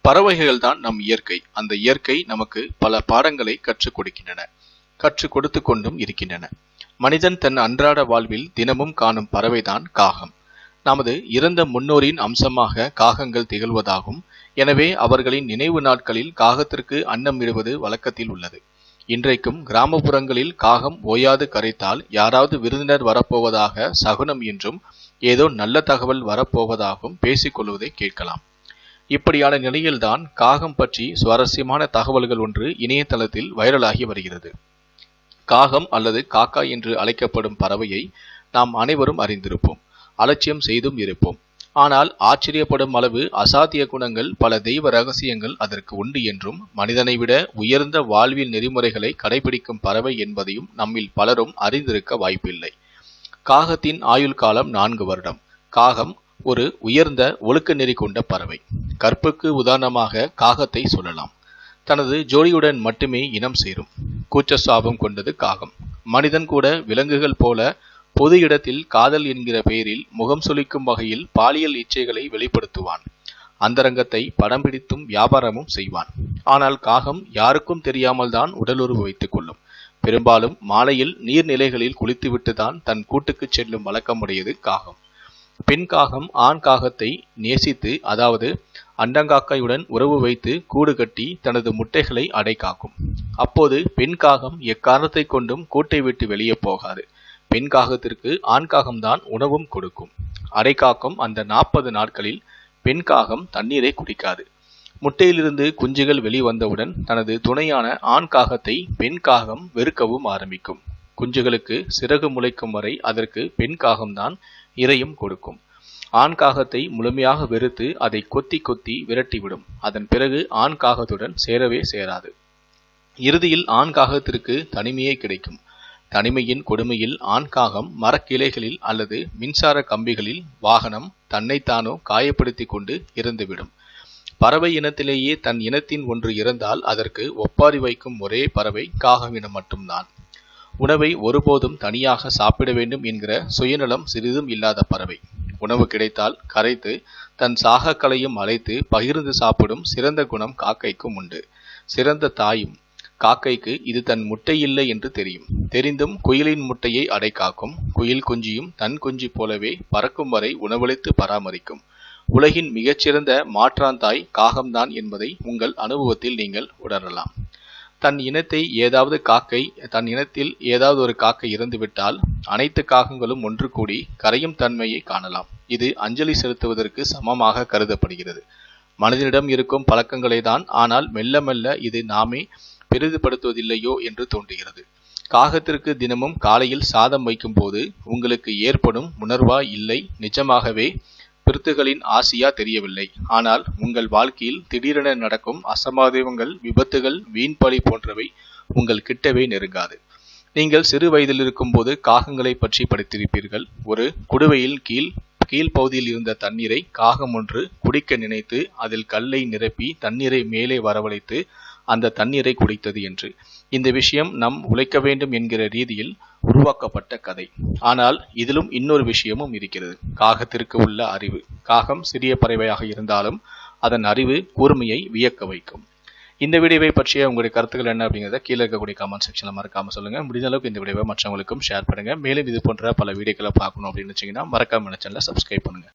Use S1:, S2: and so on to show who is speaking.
S1: பறவைகள் தான் நம் இயற்கை. அந்த இயற்கை நமக்கு பல பாடங்களை கற்றுக் கொடுக்கின்றன, கற்றுக் கொடுத்து கொண்டும் இருக்கின்றன. மனிதன் தன் அன்றாட வாழ்வில் தினமும் காணும் பறவைதான் காகம். நமது இறந்த முன்னோரின் அம்சமாக காகங்கள் திகழ்வதாகும். எனவே அவர்களின் நினைவு நாட்களில் காகத்திற்கு அன்னம் இடுவது வழக்கத்தில் உள்ளது. இன்றைக்கும் கிராமப்புறங்களில் காகம் ஓயாது கரைத்தால் யாராவது விருந்தினர் வரப்போவதாக சகுனம் என்றும் ஏதோ நல்ல தகவல் வரப்போவதாகவும் பேசிக்கொள்வதை கேட்கலாம். இப்படியான நிலையில்தான் காகம் பற்றி சுவாரஸ்யமான தகவல்கள் ஒன்று இணையதளத்தில் வைரலாகி வருகிறது. காகம் அல்லது காக்கா என்று அழைக்கப்படும் பறவையை நாம் அனைவரும் அறிந்திருப்போம், அலட்சியம் செய்தும் இருப்போம். ஆனால் ஆச்சரியப்படும் அளவு அசாத்திய குணங்கள், பல தெய்வ ரகசியங்கள் அதற்கு உண்டு என்றும், மனிதனை விட உயர்ந்த வாழ்வியல் நெறிமுறைகளை கடைபிடிக்கும் பறவை என்பதையும் நம்மில் பலரும் அறிந்திருக்க வாய்ப்பில்லை. காகத்தின் ஆயுள் காலம் 4 வருடம். காகம் ஒரு உயர்ந்த ஒழுக்க நெறி கொண்ட பறவை. கற்புக்கு உதாரணமாக காகத்தை சொல்லலாம். தனது ஜோடியுடன் மட்டுமே இனம் சேரும். கூச்ச சுபாவம் கொண்டது காகம். மனிதன் கூட விலங்குகள் போல பொது இடத்தில் காதல் என்கிற பெயரில் முகம் சுளிக்கும் வகையில் பாலியல் இச்சைகளை வெளிப்படுத்துவான். அந்தரங்கத்தை படம் பிடித்தும் வியாபாரமும் செய்வான். ஆனால் காகம் யாருக்கும் தெரியாமல் தான் உடலுறவு வைத்துக் கொள்ளும். பெரும்பாலும் மாலையில் நீர்நிலைகளில் குளித்துவிட்டு தான் தன் கூட்டுக்கு செல்லும் வழக்கமுடையது காகம். பெண் காகம் ஆண் காகத்தை நேசித்து, அதாவது அண்டங்காக்கையுடன் உறவு வைத்து கூடு கட்டி தனது முட்டைகளை அடை காக்கும். அப்போது பெண் காகம் எக்காரணத்தை கொண்டும் கூட்டை விட்டு வெளியே போகாது. பெண் காகத்திற்கு ஆண் காகம்தான் உணவும் கொடுக்கும். அடை காக்கும் அந்த 40 நாட்களில் பெண் காகம் தண்ணீரை குடிக்காது. முட்டையிலிருந்து குஞ்சுகள் வெளிவந்தவுடன் தனது துணையான ஆண் காகத்தை பெண் காகம் வெறுக்கவும் ஆரம்பிக்கும். குஞ்சுகளுக்கு சிறகு முளைக்கும் வரை அதற்கு பெண் காகம்தான் இரையும் கொடுக்கும். ஆண் காகத்தை முழுமையாக வெறுத்து அதை கொத்தி கொத்தி விரட்டிவிடும். அதன் பிறகு ஆண் காகத்துடன் சேரவே சேராது. இறுதியில் ஆண் காகத்திற்கு தனிமையே கிடைக்கும். தனிமையின் கொடுமையில் ஆண் காகம் மரக்கிளைகளில் அல்லது மின்சார கம்பிகளில் வாகனம் தன்னைத்தானோ காயப்படுத்தி கொண்டு இறந்துவிடும். பறவை இனத்திலேயே தன் இனத்தின் ஒன்று இறந்தால் அதற்கு ஒப்பாரி வைக்கும் ஒரே பறவை காகம் இனம் மட்டும்தான். உணவை ஒருபோதும் தனியாக சாப்பிட வேண்டும் என்கிற சுயநலம் சிறிதும் இல்லாத பறவை. உணவு கிடைத்தால் கரைத்து தன் சாகக்களையும் அழைத்து பகிர்ந்து சாப்பிடும் சிறந்த குணம் காக்கைக்கும் உண்டு. சிறந்த தாயும். காக்கைக்கு இது தன் முட்டை இல்லை என்று தெரியும். தெரிந்தும் குயிலின் முட்டையை அடை காக்கும். குயில் குஞ்சியும் தன் குஞ்சு போலவே பறக்கும் வரை உணவளித்து பராமரிக்கும். உலகின் மிகச்சிறந்த மாற்றாந்தாய் காகம்தான் என்பதை உங்கள் அனுபவத்தில் நீங்கள் உணரலாம். தன் இனத்தில் ஏதாவது ஒரு காக்கை இறந்துவிட்டால் அனைத்து காகங்களும் ஒன்று கூடி கரையும் தன்மையை காணலாம். இது அஞ்சலி செலுத்துவதற்கு சமமாக கருதப்படுகிறது. மனிதனிடம் இருக்கும் பழக்கங்களை தான், ஆனால் மெல்ல மெல்ல இது நாமே பெரிதுபடுத்துவதில்லையோ என்று தோன்றுகிறது. காகத்திற்கு தினமும் காலையில் சாதம் வைக்கும் போது உங்களுக்கு ஏற்படும் உணர்வா இல்லை நிஜமாகவே பிருத்துகளின் ஆசையா தெரியவில்லை. ஆனால் உங்கள் வாழ்க்கையில் திடீரென நடக்கும் அசம்பாவிதங்கள், விபத்துகள், வீண்பழி போன்றவை உங்கள் கிட்டவே நெருங்காது. நீங்கள் சிறு வயதில் இருக்கும் போது காகங்களை பற்றி படித்திருப்பீர்கள். ஒரு குடுவையில் கீழ்ப்பகுதியில் இருந்த தண்ணீரை காகம் ஒன்று குடிக்க நினைத்து அதில் கல்லை நிரப்பி தண்ணீரை மேலே வரவழைத்து அந்த தண்ணீரை குடித்தது என்று. இந்த விஷயம் நம் உழைக்க வேண்டும் என்கிற ரீதியில் உருவாக்கப்பட்ட கதை. ஆனால் இதிலும் இன்னொரு விஷயமும் இருக்கிறது. காகத்திற்கு உள்ள அறிவு. காகம் சிறிய பறவையாக இருந்தாலும் அதன் அறிவு கூர்மையை வியக்க வைக்கும். இந்த வீடியோவை பற்றிய உங்களுடைய கருத்துக்கள் என்ன அப்படிங்கிறத கீழே இருக்கக்கூடிய கமெண்ட் செக்ஷன்ல மறக்காம சொல்லுங்க. முடிந்த அளவுக்கு இந்த வீடியோவை மற்றவங்களுக்கும் ஷேர் பண்ணுங்க. மேலும் இது போன்ற பல வீடியோக்களை பார்க்கணும் அப்படின்னு வச்சீங்கன்னா மறக்காம சேனலை சப்ஸ்கிரைப் பண்ணுங்க.